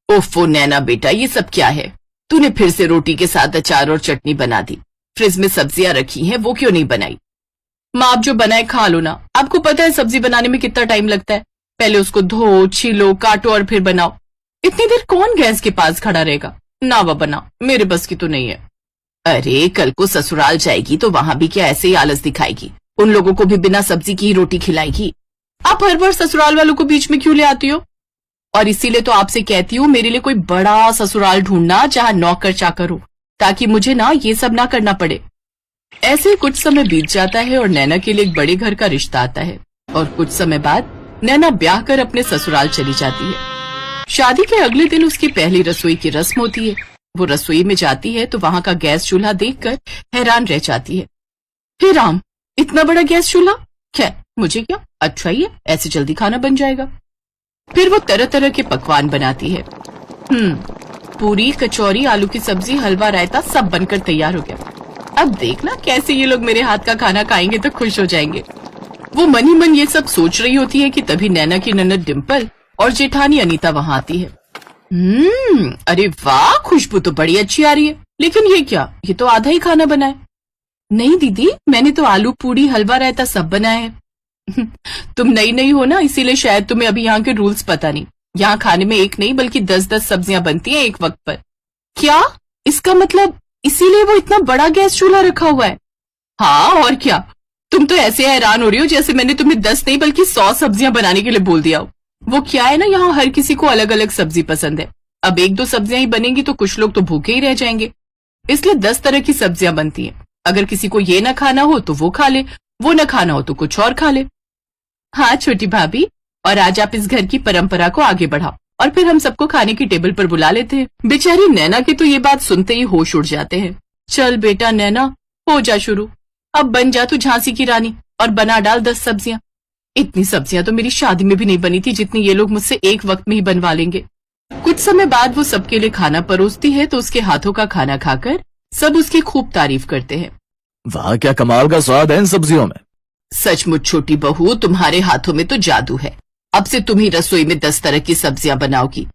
ओफो नैना बेटा, ये सब क्या है? तूने फिर से रोटी के साथ अचार और चटनी बना दी। फ्रिज में सब्जियां रखी हैं, वो क्यों नहीं बनाई? माँ आप जो बनाए खा लो ना। आपको पता है सब्जी बनाने में कितना टाइम लगता है। पहले उसको धो, छीलो, काटो और फिर बनाओ। इतनी देर कौन गैस के पास खड़ा रहेगा? ना वो बना, मेरे बस की तो नहीं है। अरे कल को ससुराल जाएगी तो वहां भी क्या ऐसे ही आलस दिखाएगी? उन लोगों को भी बिना सब्जी की ही रोटी खिलाएगी। आप हर बार ससुराल वालों को बीच में क्यों ले आती हो? और इसीलिए तो आपसे कहती हूँ मेरे लिए कोई बड़ा ससुराल ढूंढना, जहाँ नौकर चाकर हो, ताकि मुझे ना ये सब ना करना पड़े। ऐसे कुछ समय बीत जाता है और नैना के लिए एक बड़े घर का रिश्ता आता है और कुछ समय बाद नैना ब्याह कर अपने ससुराल चली जाती है। शादी के अगले दिन उसकी पहली रसोई की रस्म होती है। वो रसोई में जाती है तो वहां का गैस चूल्हा देखकर हैरान रह जाती है। हे राम, इतना बड़ा गैस चूल्हा! खैर मुझे क्या, अच्छा ही है, ऐसे जल्दी खाना बन जाएगा। फिर वो तरह तरह के पकवान बनाती है। पूरी, कचौरी, आलू की सब्जी, हलवा, रायता सब बनकर तैयार हो गया। अब देखना कैसे ये लोग मेरे हाथ का खाना खाएंगे तो खुश हो जाएंगे। वो मन ही मन ये सब सोच रही होती है कि तभी नैना की ननद डिम्पल और जेठानी अनीता वहां आती है। अरे वाह, खुशबू तो बड़ी अच्छी आ रही है। लेकिन ये क्या, ये तो आधा ही खाना बना है। नहीं दीदी, मैंने तो आलू पूरी, हलवा, रायता सब बनाया है। तुम नई नई हो ना, इसीलिए शायद तुम्हें अभी यहाँ के रूल्स पता नहीं। यहाँ खाने में एक नहीं बल्कि 10-10 सब्जियां बनती हैं एक वक्त पर। क्या? इसका मतलब इसीलिए वो इतना बड़ा गैस चूल्हा रखा हुआ है? हाँ और क्या। तुम तो ऐसे हैरान हो रही हो जैसे मैंने तुम्हें 10 नहीं बल्कि 100 सब्जियां बनाने के लिए बोल दिया हो। वो क्या है ना, यहाँ हर किसी को अलग अलग सब्जी पसंद है। अब 1-2 सब्जियां ही बनेंगी तो कुछ लोग तो भूखे ही रह जाएंगे, इसलिए 10 तरह की सब्जियां बनती हैं। अगर किसी को ये ना खाना हो तो वो खा ले, वो ना खाना हो तो कुछ और खा ले। हाँ छोटी भाभी, और आज आप इस घर की परंपरा को आगे बढ़ाओ और फिर हम सबको खाने की टेबल पर बुला लेते हैं। बेचारी नैना की तो ये बात सुनते ही होश उड़ जाते हैं। चल बेटा नैना, हो जा शुरू। अब बन जा तू झांसी की रानी और बना डाल 10 सब्जियां। इतनी सब्जियां तो मेरी शादी में भी नहीं बनी थी जितनी ये लोग मुझसे एक वक्त में ही बनवा लेंगे। कुछ समय बाद वो सबके लिए खाना परोसती है तो उसके हाथों का खाना खाकर सब उसकी खूब तारीफ करते हैं। वाह, क्या कमाल का स्वाद है इन सब्जियों में। सचमुच छोटी बहू, तुम्हारे हाथों में तो जादू है। अब से तुम ही रसोई में 10 तरह की सब्जियां बनाओगी।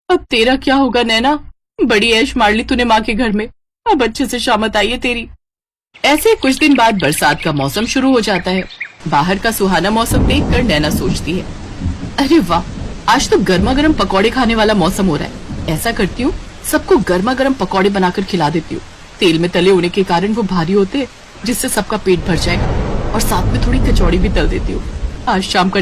अब तेरा क्या होगा नैना? बड़ी ऐश मार ली तूने माँ के घर में, अब अच्छे से शामत आई है तेरी। ऐसे कुछ दिन बाद बरसात का मौसम शुरू हो जाता है। बाहर का सुहाना मौसम देखकर नैना सोचती है, अरे वाह, आज तो गर्मा गर्म पकौड़े खाने वाला मौसम हो रहा है। ऐसा करती हूँ, सबको गर्मा गर्म पकौड़े बनाकर खिला देती हूँ। तेल में तले होने के कारण वो भारी होते, जिससे सबका पेट भर जाएगा। और साथ में थोड़ी कचौड़ी भी तल देती हूँ। आज शाम का